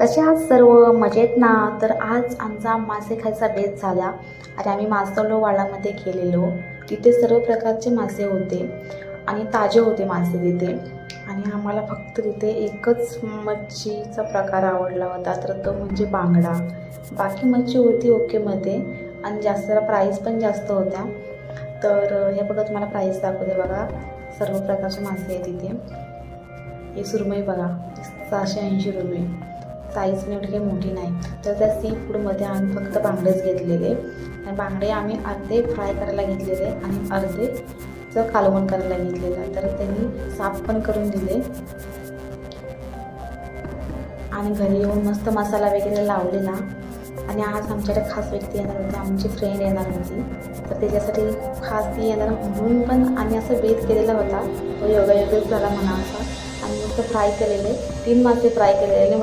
कसे आहात सर्व? मजेत ना? तर आज आमचा मासे खायचा बेत झाला आणि आम्ही मासोलो वाडामध्ये गेलेलो. तिथे सर्व प्रकारचे मासे होते आणि ताजे होते मासे तिथे. आणि आम्हाला फक्त तिथे एकच मच्छीचा प्रकार आवडला होता, तर तो म्हणजे बांगडा. बाकी मच्छी होती ओकेमध्ये आणि जास्त प्राईस पण जास्त होत्या. तर हे बघा, तुम्हाला प्राईस दाखवते बघा. सर्व प्रकारचे मासे आहे तिथे. हे सुरमई बघा, 680 रुपये. साईज एवढी काही मोठी नाही. तर त्या सी फूडमध्ये आम्ही फक्त बांगडेच घेतलेले आणि बांगडे आम्ही अर्धे फ्राय करायला घेतलेले आणि अर्धेचं कालवण करायला घेतलेलं. तर त्यांनी साफ पण करून दिले आणि घरी येऊन मस्त मसाला वगैरे लावलेला. आणि आज आमच्याकडे खास व्यक्ती येणार होती, आमची फ्रेंड येणार होती, तर त्याच्यासाठी खास ती येणार म्हणून पण आम्ही असं बेत केलेला होता. तो योगायोगच झाला म्हणा असा. आणि मस्त फ्राय केलेले 3 मासे फ्राय केलेले आणि